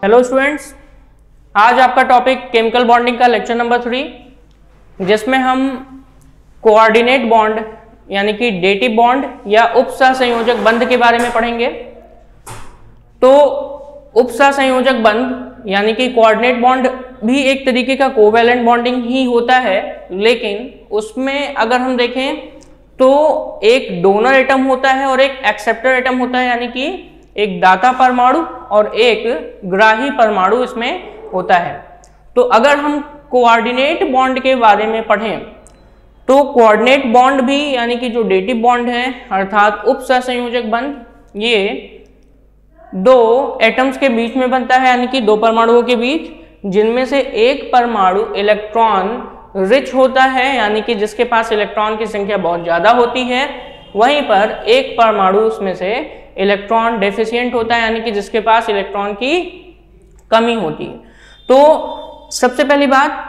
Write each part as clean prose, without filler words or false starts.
Hello students, आज आपका topic chemical bonding का लेक्चर नंबर 3, जिसमें हम कोऑर्डिनेट बॉन्ड यानी कि डेटिव बॉन्ड या उपसहसंयोजक बंध के बारे में पढ़ेंगे। तो उपसहसंयोजक बंध यानी कि कोऑर्डिनेट बॉन्ड भी एक तरीके का कोवैलेंट बॉन्डिंग ही होता है, लेकिन उसमें अगर हम देखें तो एक डोनर एटम होता है और एक एक्सेप्टर एटम होता है, यानी कि एक दाता परमाणु और एक ग्राही परमाणु इसमें होता है। तो अगर हम कोऑर्डिनेट बॉन्ड के बारे में पढ़ें तो कोऑर्डिनेट बॉन्ड भी यानी कि जो डेटिव बॉन्ड है अर्थात उपसहसंयोजक बंध, ये दो एटम्स के बीच में बनता है, यानी कि दो परमाणुओं के बीच, जिनमें से एक परमाणु इलेक्ट्रॉन रिच होता है यानी कि जिसके पास इलेक्ट्रॉन की संख्या बहुत ज्यादा होती है, वहीं पर एक परमाणु उसमें से इलेक्ट्रॉन डेफिशिएंट होता है यानी कि जिसके पास इलेक्ट्रॉन की कमी होती है। तो सबसे पहली बात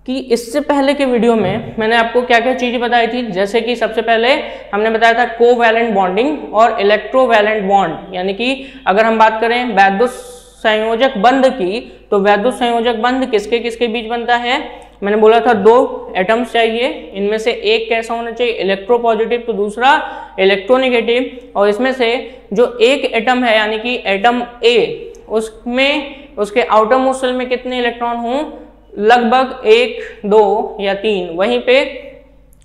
कि इससे पहले के वीडियो में मैंने आपको क्या क्या चीजें बताई थी, जैसे कि सबसे पहले हमने बताया था कोवैलेंट बॉन्डिंग और इलेक्ट्रोवैलेंट बॉन्ड, यानी कि अगर हम बात करें वैद्युत संयोजक बंध की, तो वैद्युत संयोजक बंध किसके किसके बीच बनता है। मैंने बोला था दो एटम्स चाहिए, इनमें से एक कैसा होना चाहिए, इलेक्ट्रोपॉजिटिव, तो दूसरा इलेक्ट्रोनेगेटिव। और इसमें से जो एक एटम है यानी कि एटम ए, उसमें उसके आउटर मोस्ट शेल में कितने इलेक्ट्रॉन हों, लगभग 1, 2 या 3। वहीं पे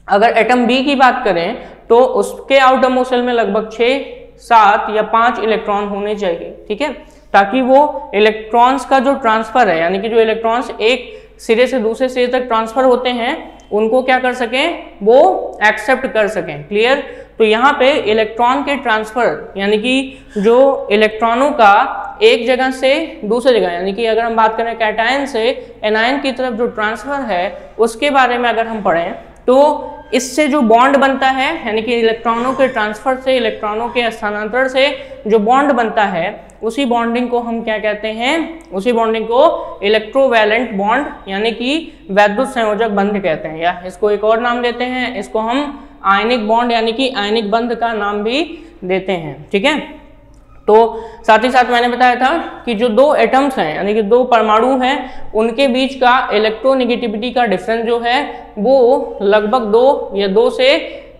अगर एटम बी की बात करें तो उसके आउटर मोस्ट शेल में लगभग 6, 7 या 5 इलेक्ट्रॉन होने चाहिए, ठीक है, ताकि वो इलेक्ट्रॉन्स का जो ट्रांसफर है यानी कि जो इलेक्ट्रॉन्स एक सिरे से दूसरे सिरे तक ट्रांसफर होते हैं उनको क्या कर सकें, वो एक्सेप्ट कर सकें। क्लियर। तो यहाँ पे इलेक्ट्रॉन के ट्रांसफर यानी कि जो इलेक्ट्रॉनों का एक जगह से दूसरी जगह यानी कि अगर हम बात करें कैटायन से एनायन की तरफ जो ट्रांसफर है उसके बारे में अगर हम पढ़ें तो इससे जो बॉन्ड बनता है यानी कि इलेक्ट्रॉनों के ट्रांसफर से, इलेक्ट्रॉनों के स्थानांतरण से जो बॉन्ड बनता है उसी बॉन्डिंग को हम क्या कहते हैं, उसी बॉन्डिंग को इलेक्ट्रोवैलेंट बॉन्ड यानी कि वैद्युत संयोजक बंध कहते हैं, या इसको एक और नाम देते हैं, इसको हम आयनिक बॉन्ड यानी कि आयनिक बंध का नाम भी देते हैं, ठीक है। तो साथ ही साथ मैंने बताया था कि जो दो एटम्स हैं यानी कि दो परमाणु हैं उनके बीच का इलेक्ट्रोनेगेटिविटी का डिफरेंस जो है वो लगभग 2 या 2 से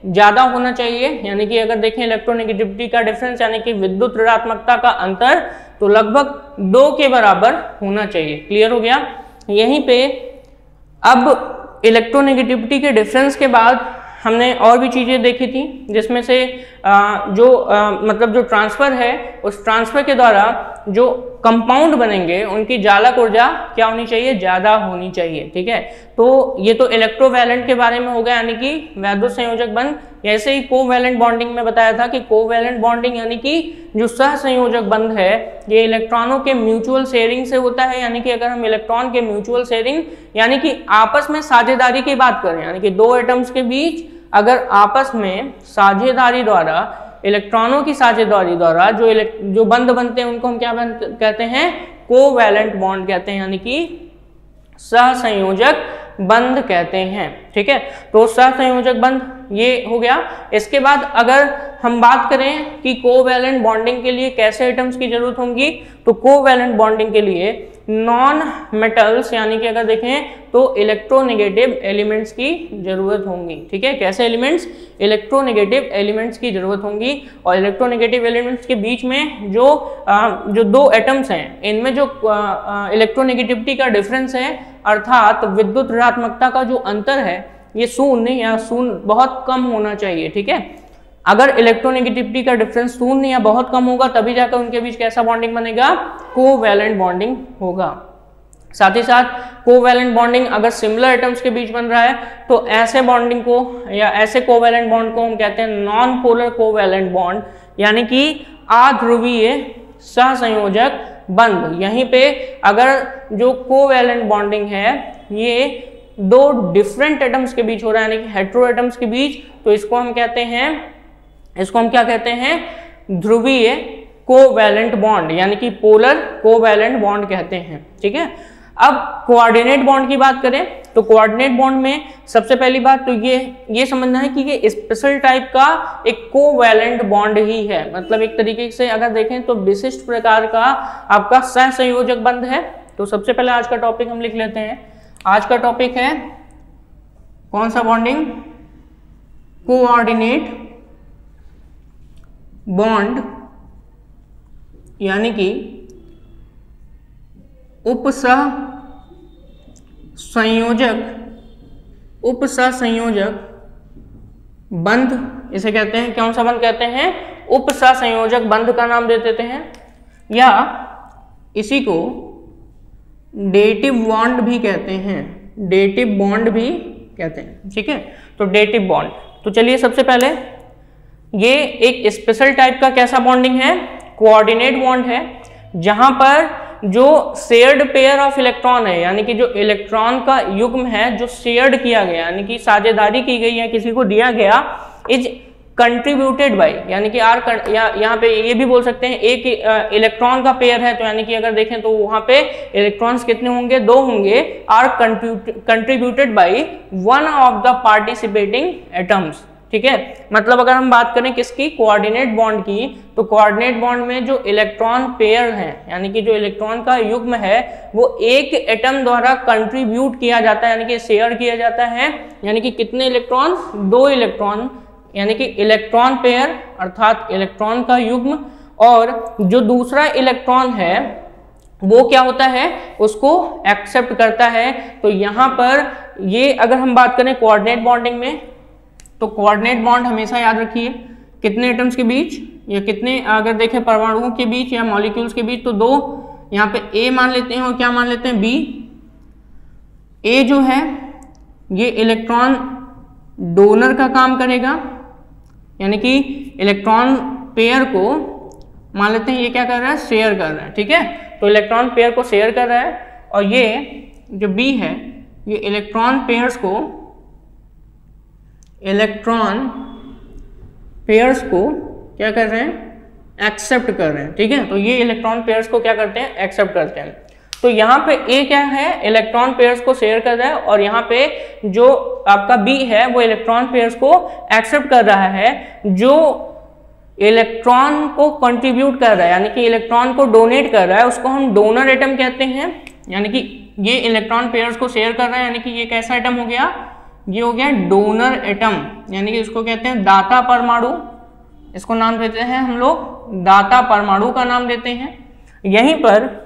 ज्यादा होना चाहिए, यानी कि अगर देखें इलेक्ट्रोनेगेटिविटी का डिफरेंस यानी कि विद्युत ऋणात्मकता का अंतर, तो लगभग 2 के बराबर होना चाहिए। क्लियर हो गया। यहीं पे अब इलेक्ट्रोनेगेटिविटी के डिफरेंस के बाद हमने और भी चीजें देखी थी, जिसमें से मतलब जो ट्रांसफर है उस ट्रांसफर के द्वारा जो कंपाउंड बनेंगे उनकी जालक ऊर्जा क्या होनी चाहिए, ज्यादा होनी चाहिए, ठीक है। तो ये तो इलेक्ट्रोवैलेंट के बारे में हो गया यानी कि वैद्युत संयोजक बंध। ऐसे ही कोवैलेंट बॉन्डिंग में बताया था कि कोवैलेंट बॉन्डिंग यानी कि जो सहसंयोजक बंध है ये इलेक्ट्रॉनों के म्यूचुअल शेयरिंग से होता है, यानी कि अगर हम इलेक्ट्रॉन के म्यूचुअल शेयरिंग यानी कि आपस में साझेदारी की बात करें, यानी कि दो एटम्स के बीच अगर आपस में साझेदारी द्वारा, इलेक्ट्रॉनों की साझेदारी द्वारा जो बंध बनते हैं उनको हम क्या कहते हैं, कोवैलेंट बॉन्ड कहते हैं, यानी कि सहसंयोजक बंध कहते हैं, ठीक है। तो सहसंयोजक बंध ये हो गया। इसके बाद अगर हम बात करें कि कोवैलेंट बॉन्डिंग के लिए कैसे एटम्स की जरूरत होगी, तो कोवैलेंट बॉन्डिंग के लिए नॉन मेटल्स यानी कि अगर देखें तो इलेक्ट्रोनेगेटिव एलिमेंट्स की जरूरत होंगी, ठीक है। कैसे एलिमेंट्स, इलेक्ट्रोनेगेटिव एलिमेंट्स की जरूरत होंगी। और इलेक्ट्रोनेगेटिव एलिमेंट्स के बीच में जो दो एटम्स हैं इनमें जो इलेक्ट्रोनेगेटिविटी का डिफरेंस है अर्थात विद्युत ऋणात्मकता का जो अंतर है ये शून्य या शून्य बहुत कम होना चाहिए, ठीक है। अगर इलेक्ट्रोनेगेटिविटी का डिफरेंस शून्य या बहुत कम होगा तभी जाकर उनके बीच कैसा बॉन्डिंग बनेगा, कोवैलेंट बॉन्डिंग होगा। साथ ही साथ कोवैलेंट बॉन्डिंग अगर सिमिलर एटम्स के बीच बन रहा है तो ऐसे बॉन्डिंग को या ऐसे कोवैलेंट बॉन्ड को हम कहते हैं नॉन पोलर कोवैलेंट बॉन्ड, यानी कि अध्रुवीय सहसंयोजक बंध। यहीं पे अगर जो कोवैलेंट बॉन्डिंग है ये दो डिफरेंट एटम्स के बीच हो रहा है यानी कि हेटेरो एटम्स के बीच, तो इसको हम क्या कहते हैं, ध्रुवीय कोवैलेंट बॉन्ड यानी कि पोलर कोवैलेंट बॉन्ड कहते हैं, ठीक है। अब कोऑर्डिनेट बॉन्ड की बात करें तो कोऑर्डिनेट बॉन्ड में सबसे पहली बात तो ये समझना है कि ये स्पेशल टाइप का एक कोवैलेंट बॉन्ड ही है, मतलब एक तरीके से अगर देखें तो विशिष्ट प्रकार का आपका सहसंयोजक बंध है। तो सबसे पहले आज का टॉपिक हम लिख लेते हैं। आज का टॉपिक है कौन सा बॉन्डिंग? कोऑर्डिनेट बॉन्ड, यानी कि उपसहसंयोजक बंध इसे कहते हैं। कौन सा बंध कहते हैं? उपसहसंयोजक बंध का नाम दे देते हैं, या इसी को डेटिव बॉन्ड भी कहते हैं, डेटिव बॉन्ड भी कहते हैं। ठीक है, तो डेटिव बॉन्ड। तो चलिए सबसे पहले ये एक स्पेशल टाइप का कैसा बॉन्डिंग है? कोऑर्डिनेट बॉन्ड है, जहां पर जो शेयर्ड पेयर ऑफ इलेक्ट्रॉन है, यानी कि जो इलेक्ट्रॉन का युग्म है जो शेयर्ड किया गया, यानी कि साझेदारी की गई है, किसी को दिया गया, इज कंट्रीब्यूटेड बाय, यानी कि यहाँ पे ये भी बोल सकते हैं एक इलेक्ट्रॉन का पेयर है, तो यानी कि अगर देखें तो वहां पे इलेक्ट्रॉन्स कितने होंगे? 2 होंगे। Are contributed by one of the participating atoms. ठीक है, मतलब अगर हम बात करें किसकी? कोऑर्डिनेट बॉन्ड की, तो कोऑर्डिनेट बॉन्ड में जो इलेक्ट्रॉन पेयर है, यानी कि जो इलेक्ट्रॉन का युग्म है, वो एक एटम द्वारा कंट्रीब्यूट किया जाता है, यानी कि शेयर किया जाता है। यानी कि कितने इलेक्ट्रॉन? 2 इलेक्ट्रॉन, यानी कि इलेक्ट्रॉन पेयर अर्थात इलेक्ट्रॉन का युग्म, और जो दूसरा इलेक्ट्रॉन है वो क्या होता है? उसको एक्सेप्ट करता है। तो यहाँ पर ये अगर हम बात करें कोऑर्डिनेट बॉन्डिंग में, तो कोऑर्डिनेट बॉन्ड हमेशा याद रखिए कितने एटम्स के बीच, या कितने अगर देखें परमाणुओं के बीच या मॉलिक्यूल्स के बीच, तो 2 यहाँ पे ए मान लेते हैं और क्या मान लेते हैं? बी। ए जो है ये इलेक्ट्रॉन डोनर का काम करेगा, यानी कि इलेक्ट्रॉन पेयर को मान लेते हैं ये क्या कर रहा है? शेयर कर रहा है। ठीक है, तो इलेक्ट्रॉन पेयर को शेयर कर रहा है, और ये जो बी है ये इलेक्ट्रॉन पेयर्स को क्या कर रहे हैं? एक्सेप्ट कर रहे हैं। ठीक है, तो ये इलेक्ट्रॉन पेयर्स को क्या करते हैं? एक्सेप्ट करते हैं। तो यहाँ पे ए क्या है? इलेक्ट्रॉन पेयर्स को शेयर कर रहा है, और यहाँ पे जो आपका बी है वो इलेक्ट्रॉन पेयर्स को एक्सेप्ट कर रहा है। जो इलेक्ट्रॉन को कंट्रीब्यूट कर रहा है, यानी कि इलेक्ट्रॉन को डोनेट कर रहा है, उसको हम डोनर एटम कहते हैं। यानी कि ये इलेक्ट्रॉन पेयर्स को शेयर कर रहा है, यानी कि ये कैसा एटम हो गया? ये हो गया डोनर एटम, यानी कि इसको कहते हैं दाता परमाणु। इसको नाम देते हैं हम लोग दाता परमाणु का नाम देते हैं। यहीं पर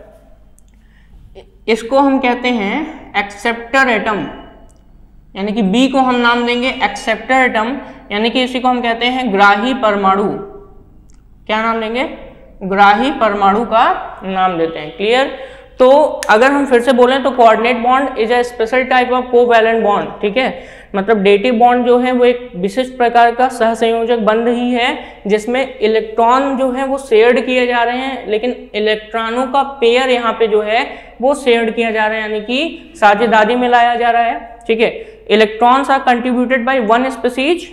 इसको हम कहते हैं एक्सेप्टर एटम, यानी कि बी को हम नाम देंगे एक्सेप्टर एटम, यानी कि इसी को हम कहते हैं ग्राही परमाणु। क्या नाम देंगे? ग्राही परमाणु का नाम देते हैं। क्लियर? तो अगर हम फिर से बोलें तो coordinate bond is a special type of covalent bond. ठीक है, मतलब डेटिव बॉन्ड जो है वो एक विशिष्ट प्रकार का सहसंयोजक बंध ही है, जिसमें इलेक्ट्रॉन जो है वो शेयर्ड किए जा रहे हैं, लेकिन इलेक्ट्रॉनों का पेयर यहाँ पे जो है वो शेयर्ड किया जा रहा है, यानी कि साझेदारी में लाया जा रहा है। ठीक है, electrons are contributed by one species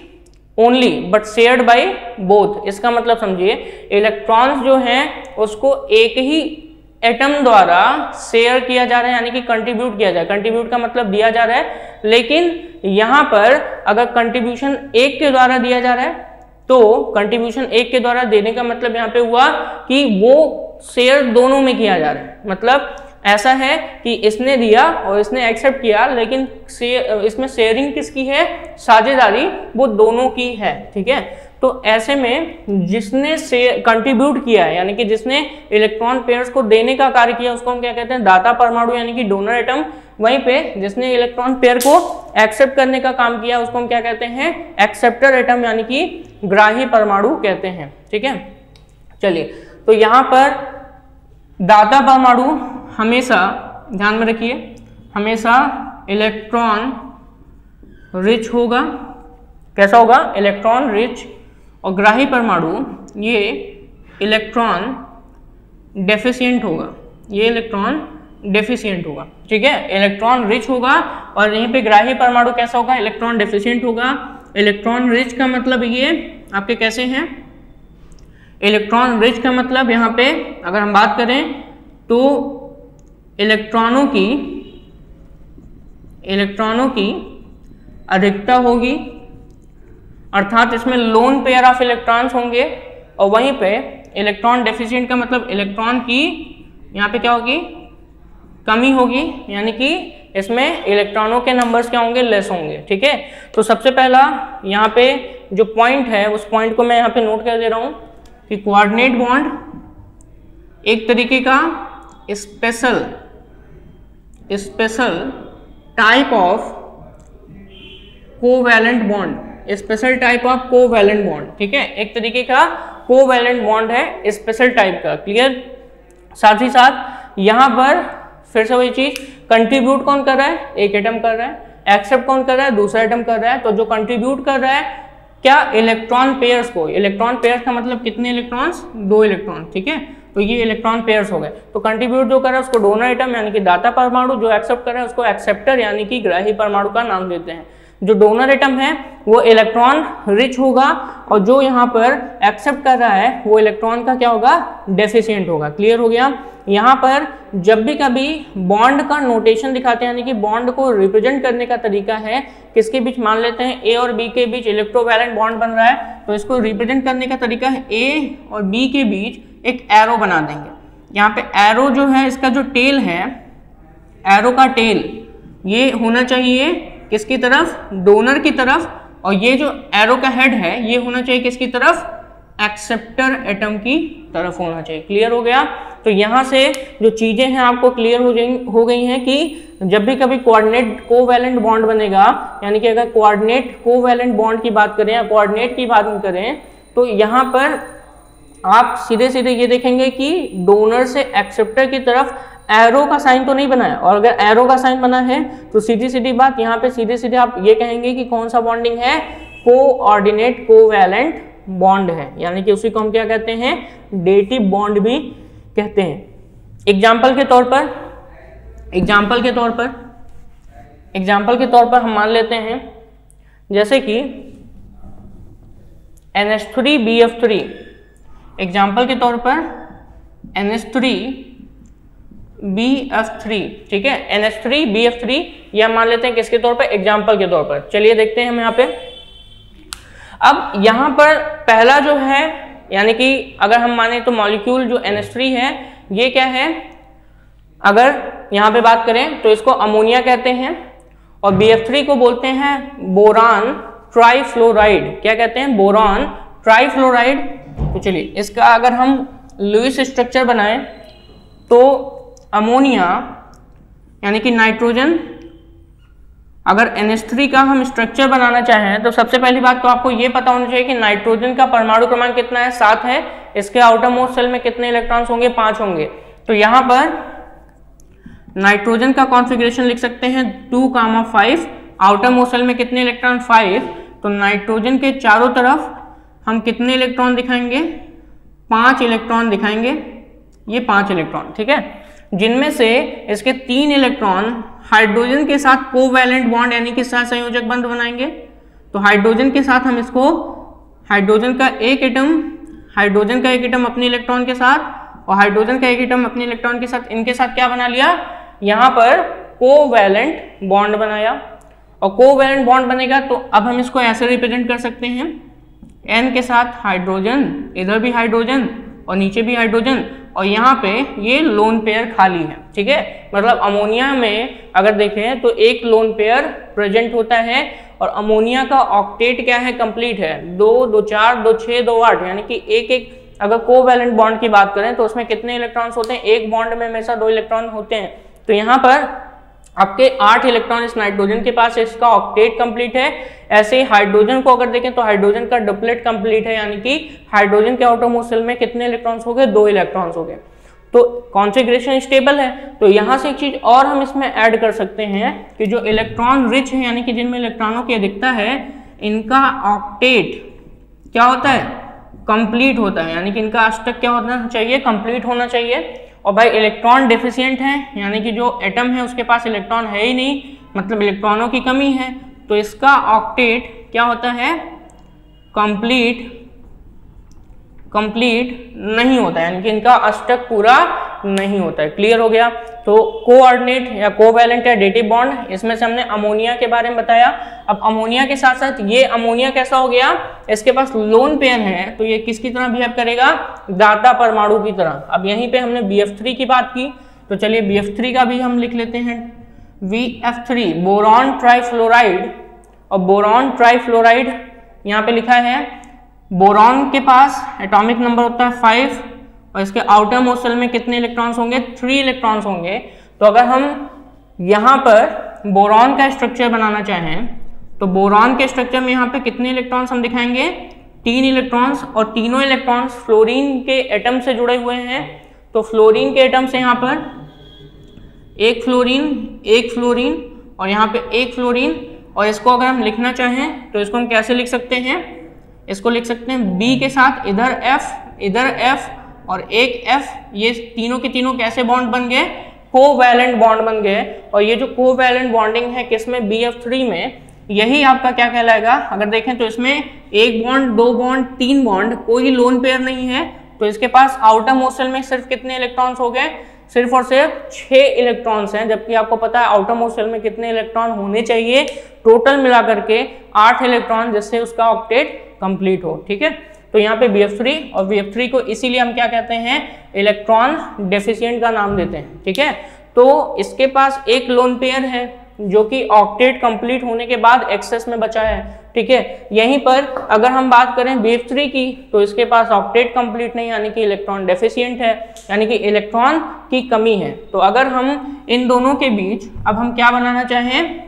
only but shared by both. इसका मतलब समझिए, इलेक्ट्रॉन्स जो हैं उसको एक ही एटम द्वारा शेयर किया जा रहा है, यानी कि कंट्रीब्यूट किया जाए। कंट्रीब्यूट का मतलब दिया जा रहा है, लेकिन यहाँ पर अगर कंट्रीब्यूशन एक के द्वारा दिया जा रहा है, तो कंट्रीब्यूशन एक के द्वारा देने का मतलब यहाँ पे हुआ कि वो शेयर दोनों में किया जा रहा है। मतलब ऐसा है कि इसने दिया और इसने एक्सेप्ट किया, लेकिन इसमें शेयरिंग किसकी है? साझेदारी वो दोनों की है। ठीक है, तो ऐसे में जिसने कंट्रीब्यूट किया है, यानी कि जिसने इलेक्ट्रॉन पेयर्स को देने का कार्य किया, उसको हम क्या कहते हैं? दाता परमाणु, यानी कि डोनर एटम। वहीं पे जिसने इलेक्ट्रॉन पेयर को एक्सेप्ट करने का काम किया उसको हम क्या कहते हैं? एक्सेप्टर एटम, यानी कि ग्राही परमाणु कहते हैं। ठीक है, चलिए, तो यहाँ पर दाता परमाणु हमेशा ध्यान में रखिए, हमेशा इलेक्ट्रॉन रिच होगा। कैसा होगा? Electron rich. और ग्राही परमाणु ये इलेक्ट्रॉन डेफिशिएंट होगा, ये इलेक्ट्रॉन डेफिशिएंट होगा। ठीक है, इलेक्ट्रॉन रिच होगा, और यहीं पे ग्राही परमाणु कैसा होगा? इलेक्ट्रॉन डेफिशिएंट होगा। इलेक्ट्रॉन रिच का मतलब ये आपके कैसे हैं? इलेक्ट्रॉन रिच का मतलब यहाँ पे अगर हम बात करें तो इलेक्ट्रॉनों की अधिकता होगी, अर्थात इसमें लोन पेयर ऑफ इलेक्ट्रॉन्स होंगे, और वहीं पे इलेक्ट्रॉन डेफिशिएंट का मतलब इलेक्ट्रॉन की यहाँ पे क्या होगी, कमी होगी, यानी कि इसमें इलेक्ट्रॉनों के नंबर्स क्या होंगे, लेस होंगे। ठीक है, तो सबसे पहला यहाँ पे जो पॉइंट है उस पॉइंट को मैं यहाँ पे नोट कर दे रहा हूँ कि कोऑर्डिनेट बॉन्ड एक तरीके का special type of covalent bond, special type of covalent bond. ठीक है, एक तरीके का कोवैलेंट बॉन्ड है स्पेशल टाइप का। क्लियर? साथ ही साथ यहाँ पर फिर से वही चीज, कंट्रीब्यूट कौन कर रहा है, एक एटम कर रहा है, एक्सेप्ट कौन कर रहा है, दूसरा एटम कर रहा है। तो जो कंट्रीब्यूट कर रहा है क्या, इलेक्ट्रॉन पेयर्स को, इलेक्ट्रॉन पेयर्स का मतलब कितने इलेक्ट्रॉन्स, 2 इलेक्ट्रॉन। ठीक है, तो ये इलेक्ट्रॉन पेयर्स हो गए। तो कंट्रीब्यूट जो कर रहा है उसको डोनर एटम यानी कि दाता परमाणु, जो एक्सेप्ट कर रहा है उसको एक्सेप्टर यानी कि ग्राही परमाणु का नाम देते हैं। जो डोनर एटम है वो इलेक्ट्रॉन रिच होगा, और जो यहाँ पर एक्सेप्ट कर रहा है वो इलेक्ट्रॉन का क्या होगा, डेफिशिएंट होगा। क्लियर हो गया? यहाँ पर जब भी कभी बॉन्ड का नोटेशन दिखाते हैं, यानी कि बॉन्ड को रिप्रेजेंट करने का तरीका है, किसके बीच मान लेते हैं ए और बी के बीच इलेक्ट्रोवैलेंट बॉन्ड बन रहा है, तो इसको रिप्रेजेंट करने का तरीका है ए और बी के बीच एक एरो बना देंगे। यहाँ पे एरो जो है, इसका जो टेल है, एरो का टेल ये होना चाहिए किसकी तरफ, डोनर की तरफ, और ये जो एरो का हेड है ये होना चाहिए किसकी तरफ, एक्सेप्टर एटम की तरफ होना चाहिए। क्लियर हो गया? तो यहाँ से जो चीजें हैं आपको क्लियर हो गई हैं कि जब भी कभी कोऑर्डिनेट कोवैलेंट बॉन्ड बनेगा, यानी कि अगर कोऑर्डिनेट कोवैलेंट बॉन्ड की बात करें या कोऑर्डिनेट की बात करें, तो यहाँ पर आप सीधे सीधे ये देखेंगे कि डोनर से एक्सेप्टर की तरफ एरो का साइन तो नहीं बना है, और अगर एरो का साइन बना है तो सीधी सीधी बात यहाँ पे सीधे सीधे आप ये कहेंगे कि कौन सा बॉन्डिंग है, कोऑर्डिनेट कोवैलेंट बॉन्ड है, यानी कि उसी को हम क्या कहते हैं, डेटिव बॉन्ड भी कहते हैं। एग्जाम्पल के तौर पर हम मान लेते हैं जैसे कि NH3BF3, एग्जाम्पल के तौर पर NH3BF3, ठीक है, NH3BF3 यह मान लेते हैं किसके तौर पर, एग्जाम्पल के तौर पर। चलिए देखते हैं हम यहाँ पे। अब यहाँ पर पहला जो है, यानी कि अगर हम माने तो मॉलिक्यूल जो NH3 है ये क्या है, अगर यहाँ पे बात करें तो इसको अमोनिया कहते हैं, और BF3 को बोलते हैं बोरान ट्राइफ्लोराइड। क्या कहते हैं, बोरान ट्राइफ्लोराइड। तो चलिए इसका अगर हम लुईस स्ट्रक्चर बनाएं तो अमोनिया यानी कि नाइट्रोजन, अगर NH3 का हम स्ट्रक्चर बनाना चाहें तो सबसे पहली बात तो आपको ये पता होना चाहिए कि नाइट्रोजन का परमाणु क्रमांक कितना है, 7 है। इसके आउटर मोस्ट शेल में कितने इलेक्ट्रॉन्स होंगे, 5 होंगे। तो यहाँ पर नाइट्रोजन का कॉन्फ़िगरेशन लिख सकते हैं 2,5, आउटर मोस्ट शेल में कितने इलेक्ट्रॉन, 5। तो नाइट्रोजन के चारों तरफ हम कितने इलेक्ट्रॉन दिखाएंगे, 5 इलेक्ट्रॉन दिखाएंगे, ये 5 इलेक्ट्रॉन, ठीक है, जिनमें से इसके 3 इलेक्ट्रॉन हाइड्रोजन के साथ कोवैलेंट बॉन्ड यानी कि सहसंयोजक बंध बनाएंगे। तो हाइड्रोजन के साथ हम इसको, हाइड्रोजन का एक एटम अपने इलेक्ट्रॉन के साथ और हाइड्रोजन का एक एटम अपने इलेक्ट्रॉन के साथ, इनके साथ क्या बना लिया, यहाँ पर कोवैलेंट बॉन्ड बनाया। और कोवैलेंट बॉन्ड बनेगा तो अब हम इसको ऐसे रिप्रेजेंट कर सकते हैं, N के साथ हाइड्रोजन, इधर भी हाइड्रोजन और नीचे भी हाइड्रोजन, और यहाँ पे ये लोन पेयर खाली है, ठीक है। मतलब अमोनिया में अगर देखें तो एक लोन पेयर प्रेजेंट होता है, और अमोनिया का ऑक्टेट क्या है, कंप्लीट है, 2, 2, 4, 2, 6, 2, 8, यानी कि एक अगर कोवैलेंट बॉन्ड की बात करें तो उसमें कितने इलेक्ट्रॉन्स होते हैं, एक बॉन्ड में हमेशा 2 इलेक्ट्रॉन होते हैं। तो यहाँ पर आपके 8 इलेक्ट्रॉन इस नाइट्रोजन के पास, इसका ऑक्टेट कंप्लीट है। ऐसे ही हाइड्रोजन को अगर देखें तो हाइड्रोजन का डुप्लेट कंप्लीट है, यानी कि हाइड्रोजन के आउटर मोस्ट शेल में कितने इलेक्ट्रॉन्स हो गए, 2 इलेक्ट्रॉन्स हो गए। तो कॉन्फ़िगरेशन स्टेबल है। तो यहाँ से एक चीज और हम इसमें ऐड कर सकते हैं कि जो इलेक्ट्रॉन रिच है, यानी कि जिनमें इलेक्ट्रॉनों की अधिकता है, इनका ऑक्टेट क्या होता है, कंप्लीट होता है, यानी कि इनका अष्टक क्या होना चाहिए, कंप्लीट होना चाहिए। और भाई इलेक्ट्रॉन डेफिशिएंट है, यानी कि जो एटम है उसके पास इलेक्ट्रॉन है ही नहीं, मतलब इलेक्ट्रॉनों की कमी है, तो इसका ऑक्टेट क्या होता है, कंप्लीट नहीं होता है, यानी कि इनका अष्टक पूरा नहीं होता है। क्लियर हो गया। तो कोऑर्डिनेट या कोवैलेंट या डेटिव बॉन्ड, इसमें से हमने अमोनिया के बारे में बताया। अब अमोनिया के साथ साथ ये अमोनिया कैसा हो गया, इसके पास लोन पेयर है, तो ये किसकी तरह बिहेव करेगा, दाता परमाणु की तरह। अब यहीं पे हमने BF3 की बात की, तो चलिए BF3 का भी हम लिख लेते हैं। BF3 बोरॉन ट्राइफ्लोराइड, और बोरॉन ट्राइफ्लोराइड यहाँ पे लिखा है, बोरॉन के पास एटॉमिक नंबर होता है 5 और इसके आउटर मोस्ट शेल में कितने इलेक्ट्रॉन्स होंगे, 3 इलेक्ट्रॉन्स होंगे। तो अगर हम यहाँ पर बोरॉन का स्ट्रक्चर बनाना चाहें तो बोरॉन के स्ट्रक्चर में यहाँ पे कितने इलेक्ट्रॉन्स हम दिखाएंगे, 3 इलेक्ट्रॉन्स, और तीनों इलेक्ट्रॉन्स फ्लोरीन के एटम से जुड़े हुए हैं। तो फ्लोरीन के एटम से यहाँ पर एक फ्लोरीन और यहाँ पे एक फ्लोरीन, और इसको अगर हम लिखना चाहें तो इसको हम कैसे लिख सकते हैं, इसको लिख सकते हैं B के साथ इधर F और एक F, ये तीनों के तीनों कैसे बॉन्ड बन गए, कोवैलेंट बॉन्ड बन गए। और ये जो कोवैलेंट बॉन्डिंग है किसमें, BF3 में, यही आपका क्या कहलाएगा। अगर देखें तो इसमें 1 बॉन्ड, 2 बॉन्ड, 3 बॉन्ड, कोई लोन पेयर नहीं है। तो इसके पास आउटर मोस्ट शेल में सिर्फ कितने इलेक्ट्रॉन्स हो गए, सिर्फ और सिर्फ 6 इलेक्ट्रॉन्स हैं, जबकि आपको पता है आउटर मोस्ट शेल में कितने इलेक्ट्रॉन होने चाहिए, टोटल मिलाकर के 8 इलेक्ट्रॉन, जिससे उसका ऑक्टेट कंप्लीट हो। ठीक है, तो यहाँ पे BF3, और BF3 को इसीलिए हम क्या कहते हैं, इलेक्ट्रॉन डेफिशिएंट का नाम देते हैं। ठीक है, तो इसके पास एक लोन पेयर है जो कि ऑक्टेट कंप्लीट होने के बाद एक्सेस में बचा है। ठीक है, यहीं पर अगर हम बात करें BF3 की, तो इसके पास ऑक्टेट कंप्लीट नहीं, यानी कि इलेक्ट्रॉन डेफिशिएंट है, यानी कि इलेक्ट्रॉन की कमी है। तो अगर हम इन दोनों के बीच अब हम क्या बनाना चाहें,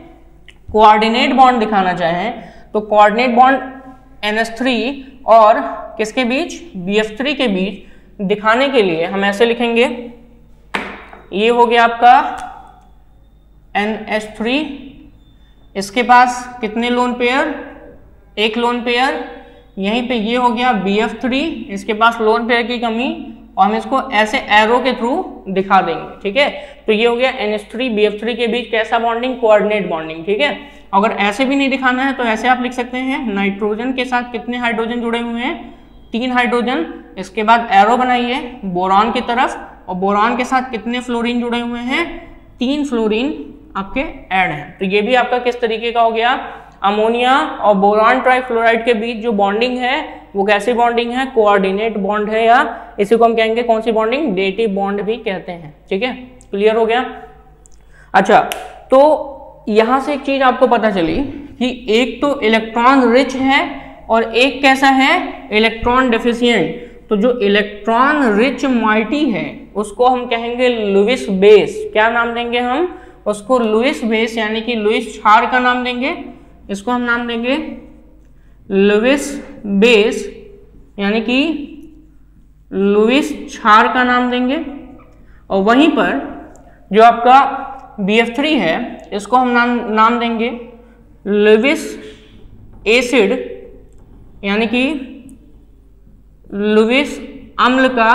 कोऑर्डिनेट बॉन्ड दिखाना चाहें, तो कोऑर्डिनेट बॉन्ड NH3 और किसके बीच, BF3 के बीच दिखाने के लिए हम ऐसे लिखेंगे, ये हो गया आपका NH3, इसके पास कितने लोन पेयर, एक लोन पेयर, यहीं पे ये हो गया BF3, इसके पास लोन पेयर की कमी, और हम इसको ऐसे एरो के थ्रू दिखा देंगे। ठीक है, तो ये हो गया NH3 BF3 के बीच कैसा बॉन्डिंग, कोऑर्डिनेट बॉन्डिंग। ठीक है, अगर ऐसे भी नहीं दिखाना है तो ऐसे आप लिख सकते हैं, नाइट्रोजन के साथ कितने हाइड्रोजन जुड़े हुए हैं, 3 हाइड्रोजन, इसके बाद एरो बनाइए बोरॉन की तरफ, और बोरॉन के साथ कितने फ्लोरीन जुड़े हुए हैं, 3 फ्लोरीन आपके ऐड हैं। तो ये भी आपका किस तरीके का हो गया, अमोनिया और बोरॉन ट्राइफ्लोराइड के बीच जो बॉन्डिंग है वो कैसी बॉन्डिंग है, कोऑर्डिनेट बॉन्ड है, या इसी को हम कहेंगे कौन सी बॉन्डिंग, डेटिव बॉन्ड भी कहते हैं। ठीक है, क्लियर हो गया। अच्छा, तो यहां से एक चीज आपको पता चली कि एक तो इलेक्ट्रॉन रिच है और एक कैसा है, इलेक्ट्रॉन डेफिशिएंट। तो जो इलेक्ट्रॉन रिच मॉइटी है उसको हम कहेंगे लुईस बेस। क्या नाम देंगे हम उसको, लुईस बेस, यानी कि लुईस क्षार का नाम देंगे। इसको हम नाम देंगे लुईस बेस, यानी कि लुईस क्षार का नाम देंगे। और वहीं पर जो आपका BF3 है इसको हम नाम देंगे लुईस एसिड, यानी कि लुईस अम्ल का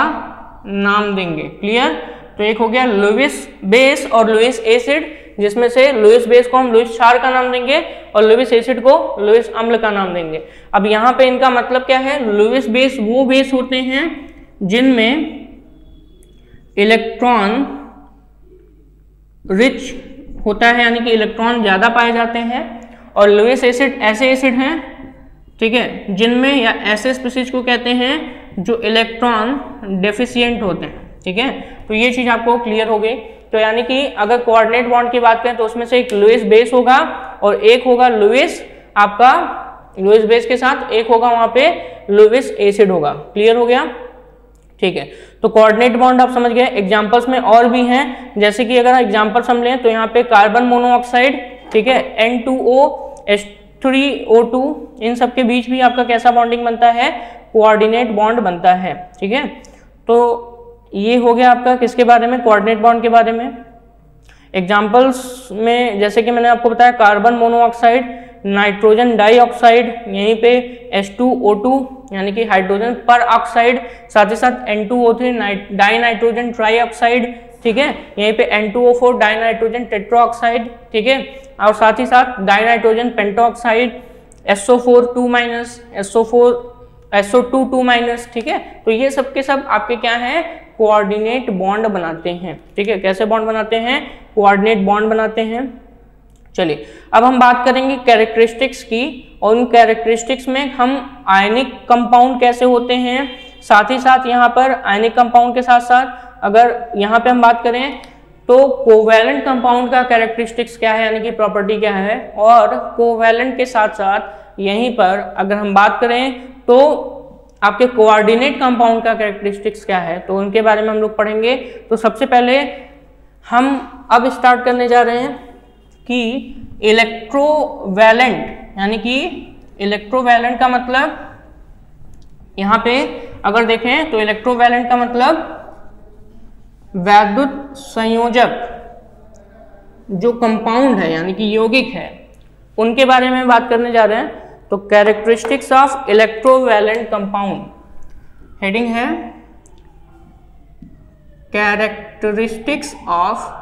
नाम देंगे। क्लियर, तो एक हो गया लुईस बेस और लुईस एसिड, जिसमें से लुईस बेस को हम लुईस क्षार का नाम देंगे और लुईस एसिड को लुईस अम्ल का नाम देंगे। अब यहाँ पे इनका मतलब क्या है, लुईस बेस वो बेस होते हैं जिनमें इलेक्ट्रॉन रिच होता है, यानी कि इलेक्ट्रॉन ज्यादा पाए जाते हैं, और लुईस एसिड ऐसे एसिड हैं, ठीक है, जिनमें, या ऐसे स्पीशीज को कहते हैं जो इलेक्ट्रॉन डेफिशिएंट होते हैं। ठीक है, तो ये चीज आपको क्लियर हो गई। तो यानी कि अगर कोऑर्डिनेट बॉन्ड की बात करें तो उसमें से एक लुईस बेस होगा और एक होगा लुईस, आपका लुईस बेस के साथ एक होगा वहां पे लुईस एसिड होगा। क्लियर हो गया, ठीक है। तो कोऑर्डिनेट बॉन्ड आप समझ गए। एग्जांपल्स में और भी हैं, जैसे कि अगर एग्जांपल्स हम लें तो यहाँ पे कार्बन मोनोऑक्साइड, ठीक है, N2O H3O2, इन सब के बीच भी आपका कैसा बॉन्डिंग बनता है, कोऑर्डिनेट बॉन्ड बनता है। ठीक है, तो ये हो गया आपका किसके बारे में, कोऑर्डिनेट बॉन्ड के बारे में। एग्जांपल्स में जैसे कि मैंने आपको बताया कार्बन मोनोऑक्साइड, नाइट्रोजन डाइऑक्साइड, यहीं पे H2O2 यानी कि हाइड्रोजन पर ऑक्साइड, साथ ही साथ N2O3 डाई नाइट्रोजन ट्राईऑक्साइड, ठीक है, यहीं पे N2O4 डाई नाइट्रोजन टेट्राऑक्साइड, ठीक है, और साथ ही साथ die nitrogen pentoxide, SO4 2-, SO2 2-, ठीक है। तो ये सब के सब आपके क्या हैं, कोऑर्डिनेट बॉन्ड बनाते हैं। ठीक है, कैसे बॉन्ड बनाते हैं? कोऑर्डिनेट बॉन्ड बनाते हैं। चलिए अब हम बात करेंगे कैरेक्टरिस्टिक्स की, और उन कैरेक्टरिस्टिक्स में हम आयनिक कंपाउंड कैसे होते हैं, साथ ही साथ यहाँ पर आयनिक कंपाउंड के साथ साथ अगर यहाँ पे हम बात करें तो कोवैलेंट कंपाउंड का कैरेक्टरिस्टिक्स क्या है, यानी कि प्रॉपर्टी क्या है, और कोवैलेंट के साथ साथ यहीं पर अगर हम बात करें तो आपके कोऑर्डिनेट कंपाउंड का कैरेक्टरिस्टिक्स क्या है, तो उनके बारे में हम लोग पढ़ेंगे। तो सबसे पहले हम अब स्टार्ट करने जा रहे हैं कि इलेक्ट्रोवैलेंट, यानी कि इलेक्ट्रोवैलेंट का मतलब यहाँ पे अगर देखें तो इलेक्ट्रोवैलेंट का मतलब वैद्युत संयोजक जो कंपाउंड है यानी कि यौगिक है, उनके बारे में बात करने जा रहे हैं। तो characteristics of electrovalent compound, heading है कैरेक्टरिस्टिक्स ऑफ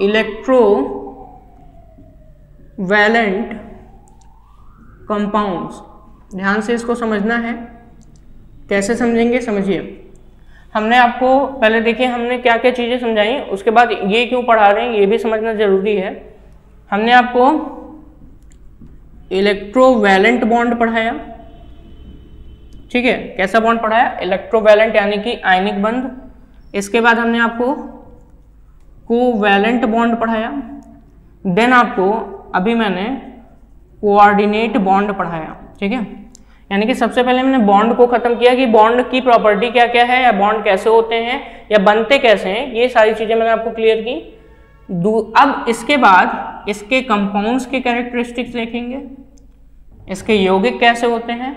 इलेक्ट्रोवैलेंट कंपाउंड्स। ध्यान से इसको समझना है। कैसे समझेंगे, समझिए। हमने आपको पहले देखिए हमने क्या क्या चीज़ें समझाई, उसके बाद ये क्यों पढ़ा रहे हैं ये भी समझना जरूरी है। हमने आपको इलेक्ट्रोवैलेंट बॉन्ड पढ़ाया, ठीक है, कैसा बॉन्ड पढ़ाया? इलेक्ट्रोवैलेंट यानी कि आयनिक बंध। इसके बाद हमने आपको कोवैलेंट बॉन्ड पढ़ाया, देन आपको अभी मैंने कोऑर्डिनेट बॉन्ड पढ़ाया, ठीक है। यानी कि सबसे पहले मैंने बॉन्ड को खत्म किया कि बॉन्ड की प्रॉपर्टी क्या क्या है, या बॉन्ड कैसे होते हैं या बनते कैसे हैं, ये सारी चीजें मैंने आपको क्लियर की। अब इसके बाद इसके कंपाउंड्स के कैरेक्टरिस्टिक्स देखेंगे, इसके यौगिक कैसे होते हैं,